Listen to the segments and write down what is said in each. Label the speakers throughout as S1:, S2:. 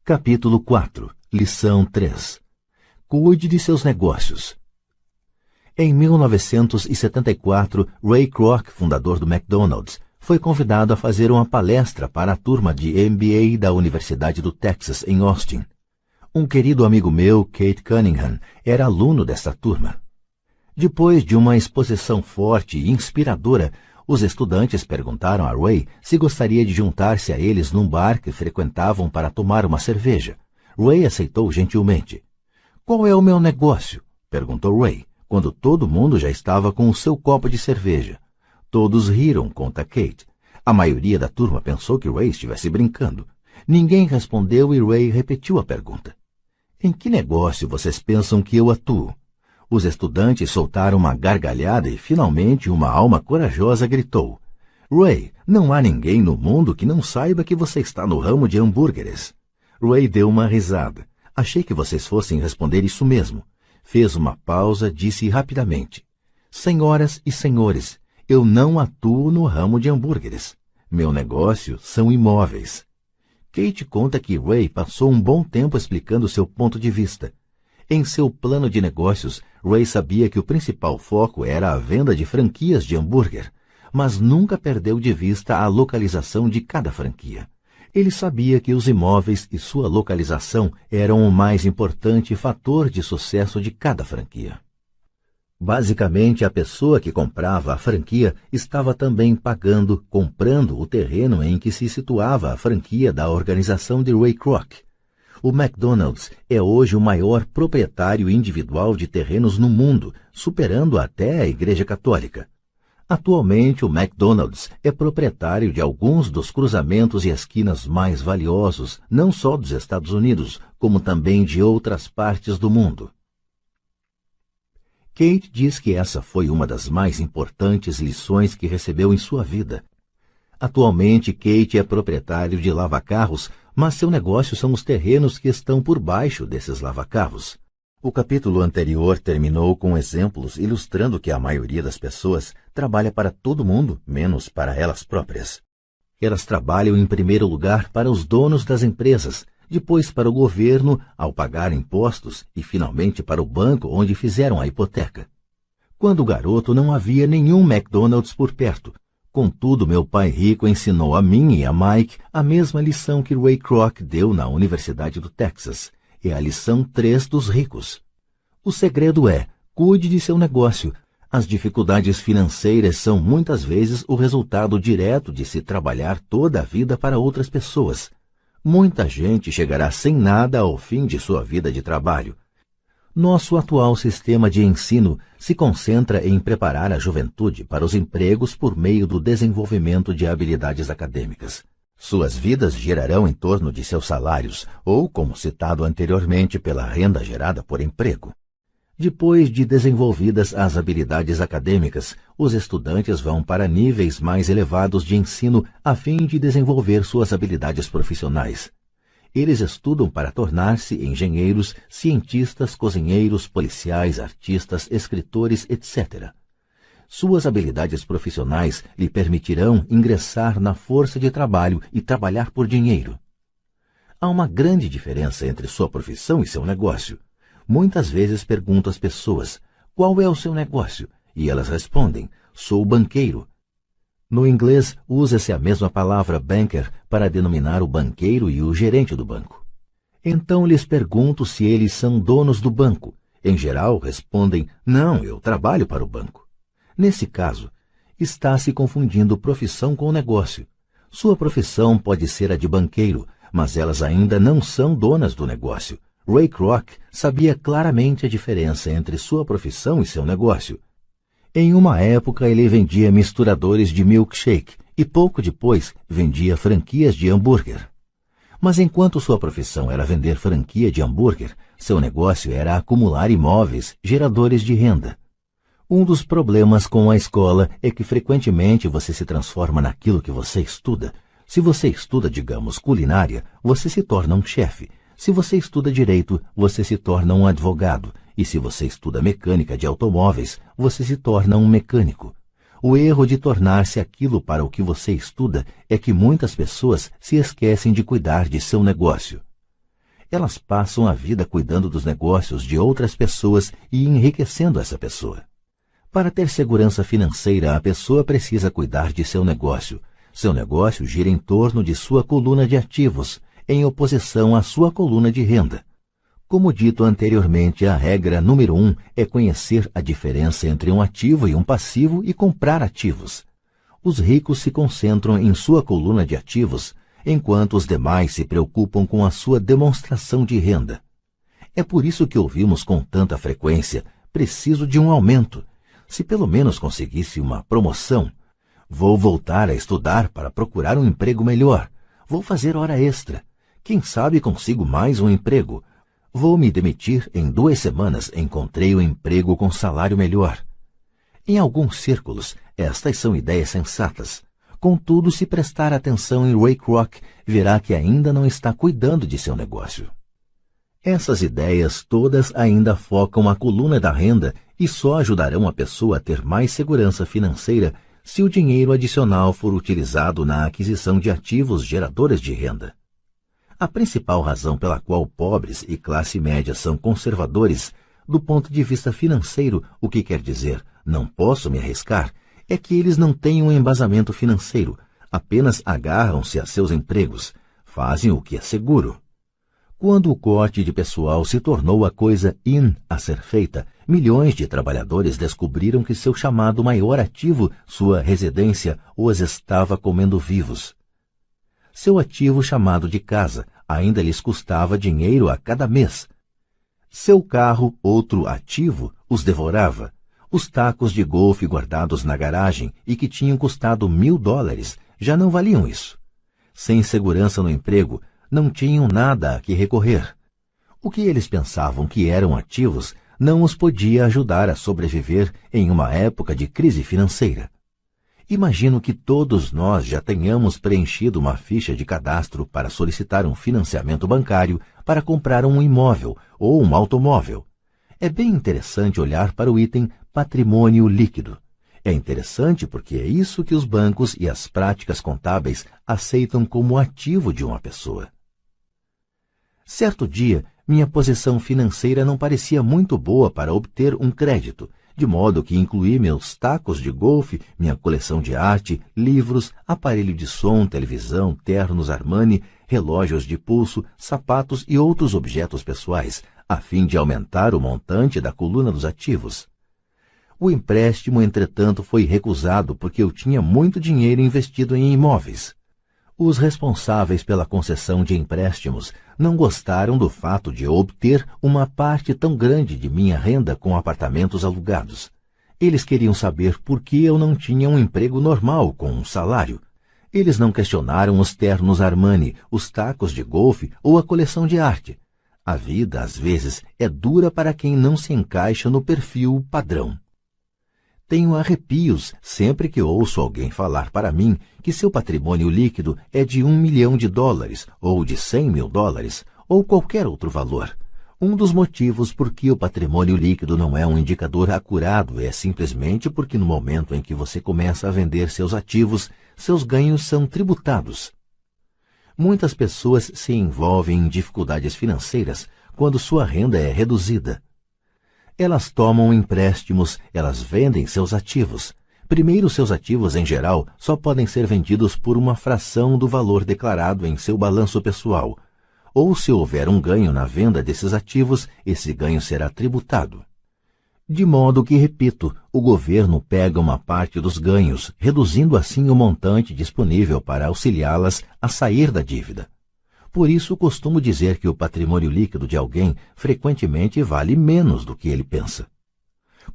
S1: Capítulo 4. Lição 3. Cuide de seus negócios. Em 1974, Ray Kroc, fundador do McDonald's, foi convidado a fazer uma palestra para a turma de MBA da Universidade do Texas, em Austin. Um querido amigo meu, Kate Cunningham, era aluno dessa turma. Depois de uma exposição forte e inspiradora, os estudantes perguntaram a Ray se gostaria de juntar-se a eles num bar que frequentavam para tomar uma cerveja. Ray aceitou gentilmente. "Qual é o meu negócio?" perguntou Ray, quando todo mundo já estava com o seu copo de cerveja. Todos riram, conta Kate. A maioria da turma pensou que Ray estivesse brincando. Ninguém respondeu e Ray repetiu a pergunta. "Em que negócio vocês pensam que eu atuo?" Os estudantes soltaram uma gargalhada e, finalmente, uma alma corajosa gritou. "Ray, não há ninguém no mundo que não saiba que você está no ramo de hambúrgueres." Ray deu uma risada. "Achei que vocês fossem responder isso mesmo." Fez uma pausa, disse rapidamente. "Senhoras e senhores, eu não atuo no ramo de hambúrgueres. Meu negócio são imóveis." Kate conta que Ray passou um bom tempo explicando seu ponto de vista. Em seu plano de negócios, Ray sabia que o principal foco era a venda de franquias de hambúrguer, mas nunca perdeu de vista a localização de cada franquia. Ele sabia que os imóveis e sua localização eram o mais importante fator de sucesso de cada franquia. Basicamente, a pessoa que comprava a franquia estava também comprando o terreno em que se situava a franquia da organização de Ray Kroc. O McDonald's é hoje o maior proprietário individual de terrenos no mundo, superando até a Igreja Católica. Atualmente, o McDonald's é proprietário de alguns dos cruzamentos e esquinas mais valiosos, não só dos Estados Unidos, como também de outras partes do mundo. Kate diz que essa foi uma das mais importantes lições que recebeu em sua vida. Atualmente, Kate é proprietário de lava-carros, mas seu negócio são os terrenos que estão por baixo desses lava-carros. O capítulo anterior terminou com exemplos ilustrando que a maioria das pessoas trabalha para todo mundo, menos para elas próprias. Elas trabalham em primeiro lugar para os donos das empresas, depois para o governo ao pagar impostos e finalmente para o banco onde fizeram a hipoteca. Quando garoto não havia nenhum McDonald's por perto. Contudo, meu pai rico ensinou a mim e a Mike a mesma lição que Ray Kroc deu na Universidade do Texas. É a lição 3 dos ricos. O segredo é: cuide de seu negócio. As dificuldades financeiras são muitas vezes o resultado direto de se trabalhar toda a vida para outras pessoas. Muita gente chegará sem nada ao fim de sua vida de trabalho. Nosso atual sistema de ensino se concentra em preparar a juventude para os empregos por meio do desenvolvimento de habilidades acadêmicas. Suas vidas girarão em torno de seus salários, ou, como citado anteriormente, pela renda gerada por emprego. Depois de desenvolvidas as habilidades acadêmicas, os estudantes vão para níveis mais elevados de ensino a fim de desenvolver suas habilidades profissionais. Eles estudam para tornar-se engenheiros, cientistas, cozinheiros, policiais, artistas, escritores, etc. Suas habilidades profissionais lhe permitirão ingressar na força de trabalho e trabalhar por dinheiro. Há uma grande diferença entre sua profissão e seu negócio. Muitas vezes pergunto às pessoas: "Qual é o seu negócio?" E elas respondem: "Sou banqueiro." No inglês, usa-se a mesma palavra banker para denominar o banqueiro e o gerente do banco. Então lhes pergunto se eles são donos do banco. Em geral, respondem: "Não, eu trabalho para o banco." Nesse caso, está se confundindo profissão com negócio. Sua profissão pode ser a de banqueiro, mas elas ainda não são donas do negócio. Ray Kroc sabia claramente a diferença entre sua profissão e seu negócio. Em uma época, ele vendia misturadores de milkshake e pouco depois vendia franquias de hambúrguer. Mas enquanto sua profissão era vender franquia de hambúrguer, seu negócio era acumular imóveis, geradores de renda. Um dos problemas com a escola é que frequentemente você se transforma naquilo que você estuda. Se você estuda, digamos, culinária, você se torna um chefe. Se você estuda direito, você se torna um advogado. E se você estuda mecânica de automóveis, você se torna um mecânico. O erro de tornar-se aquilo para o que você estuda é que muitas pessoas se esquecem de cuidar de seu negócio. Elas passam a vida cuidando dos negócios de outras pessoas e enriquecendo essa pessoa. Para ter segurança financeira, a pessoa precisa cuidar de seu negócio. Seu negócio gira em torno de sua coluna de ativos, em oposição à sua coluna de renda. Como dito anteriormente, a regra número 1 é conhecer a diferença entre um ativo e um passivo e comprar ativos. Os ricos se concentram em sua coluna de ativos, enquanto os demais se preocupam com a sua demonstração de renda. É por isso que ouvimos com tanta frequência: preciso de um aumento. Se pelo menos conseguisse uma promoção, vou voltar a estudar para procurar um emprego melhor. Vou fazer hora extra. Quem sabe consigo mais um emprego. Vou me demitir em 2 semanas. Encontrei um emprego com salário melhor. Em alguns círculos, estas são ideias sensatas. Contudo, se prestar atenção em Ray Kroc, verá que ainda não está cuidando de seu negócio. Essas ideias todas ainda focam a coluna da renda e só ajudarão a pessoa a ter mais segurança financeira se o dinheiro adicional for utilizado na aquisição de ativos geradores de renda. A principal razão pela qual pobres e classe média são conservadores do ponto de vista financeiro, o que quer dizer não posso me arriscar, é que eles não têm um embasamento financeiro, apenas agarram-se a seus empregos, fazem o que é seguro. Quando o corte de pessoal se tornou a coisa in a ser feita, milhões de trabalhadores descobriram que seu chamado maior ativo, sua residência, os estava comendo vivos. Seu ativo chamado de casa ainda lhes custava dinheiro a cada mês. Seu carro, outro ativo, os devorava. Os tacos de golfe guardados na garagem e que tinham custado $1.000 já não valiam isso. Sem segurança no emprego, não tinham nada a que recorrer. O que eles pensavam que eram ativos não os podia ajudar a sobreviver em uma época de crise financeira. Imagino que todos nós já tenhamos preenchido uma ficha de cadastro para solicitar um financiamento bancário para comprar um imóvel ou um automóvel. É bem interessante olhar para o item patrimônio líquido. É interessante porque é isso que os bancos e as práticas contábeis aceitam como ativo de uma pessoa. Certo dia, minha posição financeira não parecia muito boa para obter um crédito, de modo que incluí meus tacos de golfe, minha coleção de arte, livros, aparelho de som, televisão, ternos Armani, relógios de pulso, sapatos e outros objetos pessoais, a fim de aumentar o montante da coluna dos ativos. O empréstimo, entretanto, foi recusado porque eu tinha muito dinheiro investido em imóveis. Os responsáveis pela concessão de empréstimos não gostaram do fato de eu obter uma parte tão grande de minha renda com apartamentos alugados. Eles queriam saber por que eu não tinha um emprego normal com um salário. Eles não questionaram os ternos Armani, os tacos de golfe ou a coleção de arte. A vida, às vezes, é dura para quem não se encaixa no perfil padrão. Tenho arrepios sempre que ouço alguém falar para mim que seu patrimônio líquido é de $1 milhão ou de $100 mil ou qualquer outro valor. Um dos motivos por que o patrimônio líquido não é um indicador acurado é simplesmente porque no momento em que você começa a vender seus ativos, seus ganhos são tributados. Muitas pessoas se envolvem em dificuldades financeiras quando sua renda é reduzida. Elas tomam empréstimos, elas vendem seus ativos. Primeiro, seus ativos, em geral, só podem ser vendidos por uma fração do valor declarado em seu balanço pessoal. Ou, se houver um ganho na venda desses ativos, esse ganho será tributado. De modo que, repito, o governo pega uma parte dos ganhos, reduzindo assim o montante disponível para auxiliá-las a sair da dívida. Por isso, costumo dizer que o patrimônio líquido de alguém frequentemente vale menos do que ele pensa.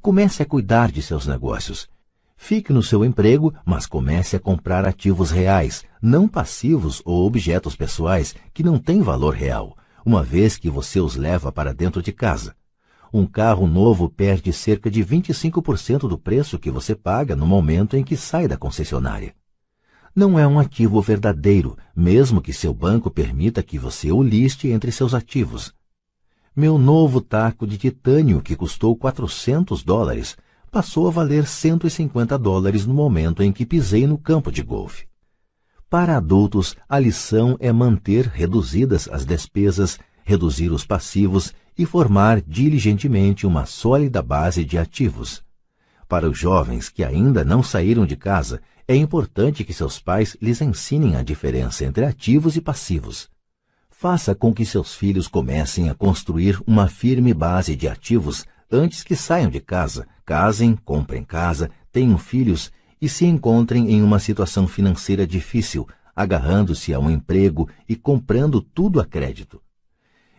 S1: Comece a cuidar de seus negócios. Fique no seu emprego, mas comece a comprar ativos reais, não passivos ou objetos pessoais que não têm valor real, uma vez que você os leva para dentro de casa. Um carro novo perde cerca de 25% do preço que você paga no momento em que sai da concessionária. Não é um ativo verdadeiro, mesmo que seu banco permita que você o liste entre seus ativos. Meu novo taco de titânio, que custou $400, passou a valer $150 no momento em que pisei no campo de golfe. Para adultos, a lição é manter reduzidas as despesas, reduzir os passivos e formar diligentemente uma sólida base de ativos. Para os jovens que ainda não saíram de casa, é importante que seus pais lhes ensinem a diferença entre ativos e passivos. Faça com que seus filhos comecem a construir uma firme base de ativos antes que saiam de casa, casem, comprem casa, tenham filhos e se encontrem em uma situação financeira difícil, agarrando-se a um emprego e comprando tudo a crédito.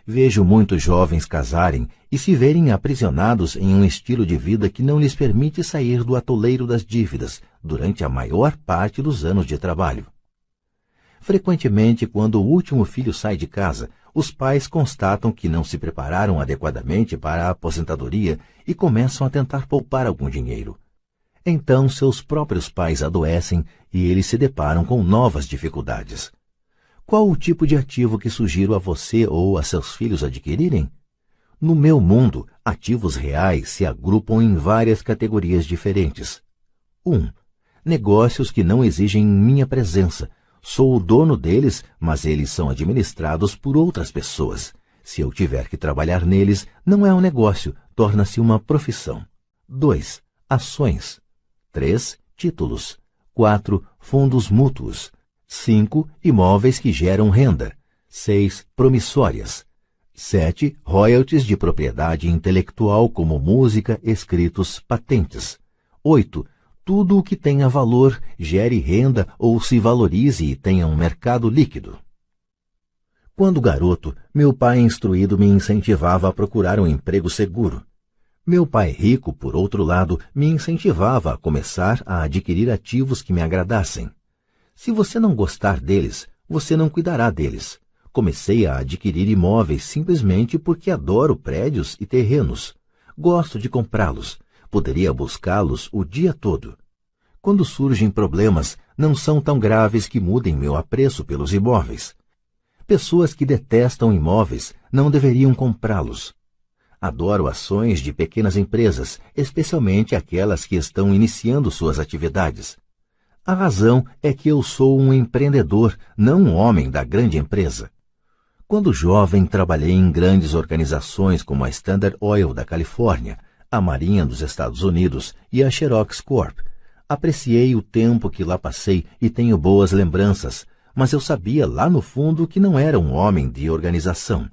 S1: Vejo muitos jovens casarem e se verem aprisionados em um estilo de vida que não lhes permite sair do atoleiro das dívidas durante a maior parte dos anos de trabalho. Frequentemente, quando o último filho sai de casa, os pais constatam que não se prepararam adequadamente para a aposentadoria e começam a tentar poupar algum dinheiro. Então, seus próprios pais adoecem e eles se deparam com novas dificuldades. Qual o tipo de ativo que sugiro a você ou a seus filhos adquirirem? No meu mundo, ativos reais se agrupam em várias categorias diferentes. 1. Negócios que não exigem minha presença. Sou o dono deles, mas eles são administrados por outras pessoas. Se eu tiver que trabalhar neles, não é um negócio, torna-se uma profissão. 2. Ações. 3. Títulos. 4. Fundos mútuos. 5. Imóveis que geram renda. 6. Promissórias. 7. Royalties de propriedade intelectual como música, escritos, patentes. 8. Tudo o que tenha valor, gere renda ou se valorize e tenha um mercado líquido. Quando garoto, meu pai instruído me incentivava a procurar um emprego seguro. Meu pai rico, por outro lado, me incentivava a começar a adquirir ativos que me agradassem. Se você não gostar deles, você não cuidará deles. Comecei a adquirir imóveis simplesmente porque adoro prédios e terrenos. Gosto de comprá-los. Poderia buscá-los o dia todo. Quando surgem problemas, não são tão graves que mudem meu apreço pelos imóveis. Pessoas que detestam imóveis não deveriam comprá-los. Adoro ações de pequenas empresas, especialmente aquelas que estão iniciando suas atividades. A razão é que eu sou um empreendedor, não um homem da grande empresa. Quando jovem, trabalhei em grandes organizações como a Standard Oil da Califórnia, a Marinha dos Estados Unidos e a Xerox Corp. Apreciei o tempo que lá passei e tenho boas lembranças, mas eu sabia lá no fundo que não era um homem de organização.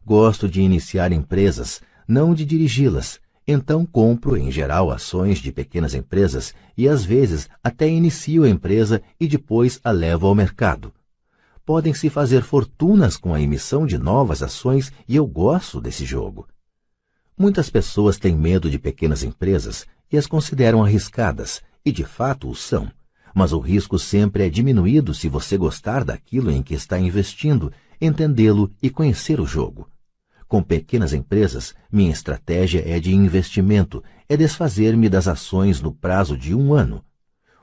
S1: Gosto de iniciar empresas, não de dirigi-las. Então compro, em geral, ações de pequenas empresas e, às vezes, até inicio a empresa e depois a levo ao mercado. Podem-se fazer fortunas com a emissão de novas ações e eu gosto desse jogo. Muitas pessoas têm medo de pequenas empresas e as consideram arriscadas, e de fato o são. Mas o risco sempre é diminuído se você gostar daquilo em que está investindo, entendê-lo e conhecer o jogo. Com pequenas empresas, minha estratégia é de investimento, é desfazer-me das ações no prazo de 1 ano.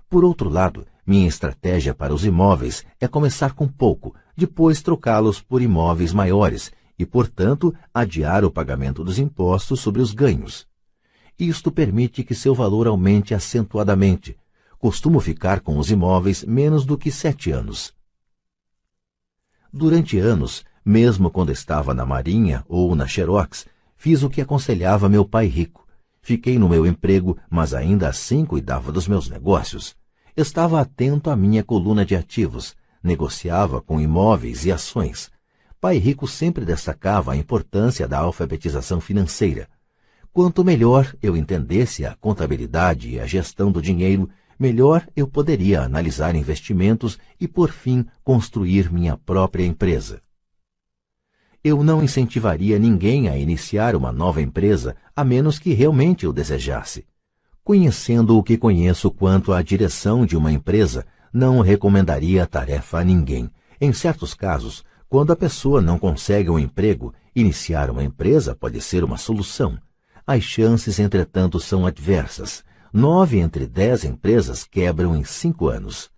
S1: Por outro lado, minha estratégia para os imóveis é começar com pouco, depois trocá-los por imóveis maiores e, portanto, adiar o pagamento dos impostos sobre os ganhos. Isto permite que seu valor aumente acentuadamente. Costumo ficar com os imóveis menos do que 7 anos. Durante anos, mesmo quando estava na Marinha ou na Xerox, fiz o que aconselhava meu pai rico. Fiquei no meu emprego, mas ainda assim cuidava dos meus negócios. Estava atento à minha coluna de ativos, negociava com imóveis e ações. Pai rico sempre destacava a importância da alfabetização financeira. Quanto melhor eu entendesse a contabilidade e a gestão do dinheiro, melhor eu poderia analisar investimentos e, por fim, construir minha própria empresa. Eu não incentivaria ninguém a iniciar uma nova empresa, a menos que realmente o desejasse. Conhecendo o que conheço quanto à direção de uma empresa, não recomendaria a tarefa a ninguém. Em certos casos, quando a pessoa não consegue um emprego, iniciar uma empresa pode ser uma solução. As chances, entretanto, são adversas. 9 entre 10 empresas quebram em 5 anos.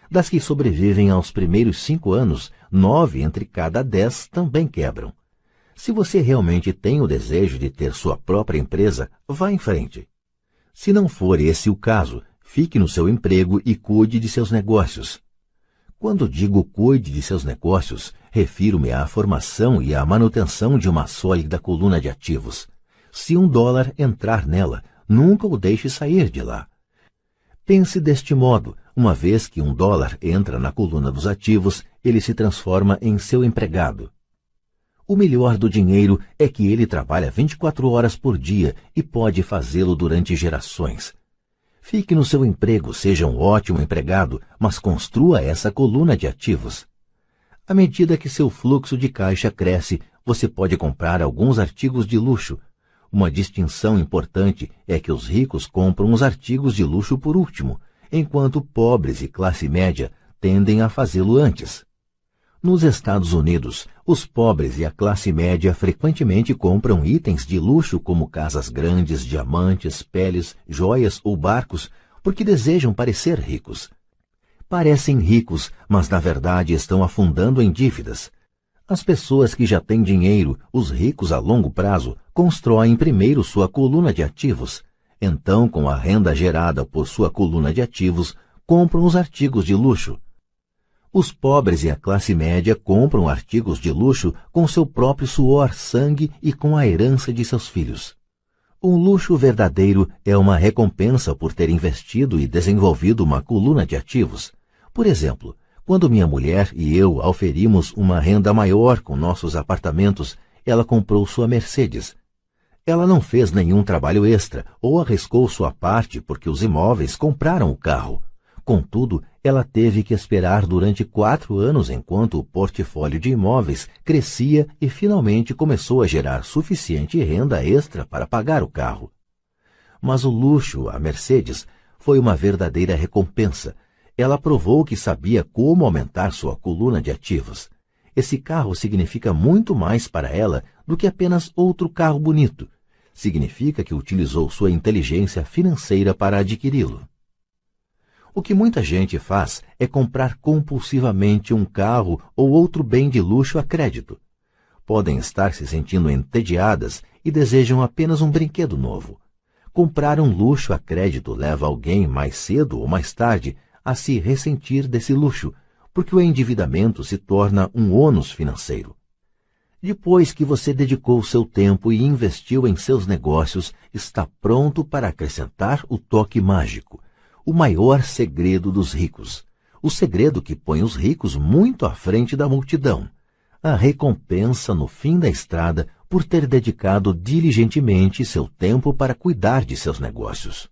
S1: Das que sobrevivem aos primeiros 5 anos, 9 entre cada 10 também quebram. Se você realmente tem o desejo de ter sua própria empresa, vá em frente. Se não for esse o caso, fique no seu emprego e cuide de seus negócios. Quando digo cuide de seus negócios, Refiro-me à formação e à manutenção de uma sólida coluna de ativos. Se $1 entrar nela, nunca o deixe sair de lá. Pense deste modo: uma vez que $1 entra na coluna dos ativos, ele se transforma em seu empregado. O melhor do dinheiro é que ele trabalha 24 horas por dia e pode fazê-lo durante gerações. Fique no seu emprego, seja um ótimo empregado, mas construa essa coluna de ativos. À medida que seu fluxo de caixa cresce, você pode comprar alguns artigos de luxo. Uma distinção importante é que os ricos compram os artigos de luxo por último, enquanto pobres e classe média tendem a fazê-lo antes. Nos Estados Unidos, os pobres e a classe média frequentemente compram itens de luxo como casas grandes, diamantes, peles, joias ou barcos, porque desejam parecer ricos. Parecem ricos, mas na verdade estão afundando em dívidas. As pessoas que já têm dinheiro, os ricos a longo prazo, constroem primeiro sua coluna de ativos. Então, com a renda gerada por sua coluna de ativos, compram os artigos de luxo. Os pobres e a classe média compram artigos de luxo com seu próprio suor, sangue e com a herança de seus filhos. Um luxo verdadeiro é uma recompensa por ter investido e desenvolvido uma coluna de ativos. Por exemplo, quando minha mulher e eu auferimos uma renda maior com nossos apartamentos, ela comprou sua Mercedes. Ela não fez nenhum trabalho extra ou arriscou sua parte porque os imóveis compraram o carro. Contudo, ela teve que esperar durante 4 anos enquanto o portfólio de imóveis crescia e finalmente começou a gerar suficiente renda extra para pagar o carro. Mas o luxo, a Mercedes, foi uma verdadeira recompensa. Ela provou que sabia como aumentar sua coluna de ativos. Esse carro significa muito mais para ela do que apenas outro carro bonito. Significa que utilizou sua inteligência financeira para adquiri-lo. O que muita gente faz é comprar compulsivamente um carro ou outro bem de luxo a crédito. Podem estar se sentindo entediadas e desejam apenas um brinquedo novo. Comprar um luxo a crédito leva alguém mais cedo ou mais tarde a se ressentir desse luxo, porque o endividamento se torna um ônus financeiro. Depois que você dedicou seu tempo e investiu em seus negócios, está pronto para acrescentar o toque mágico, o maior segredo dos ricos, o segredo que põe os ricos muito à frente da multidão, a recompensa no fim da estrada por ter dedicado diligentemente seu tempo para cuidar de seus negócios.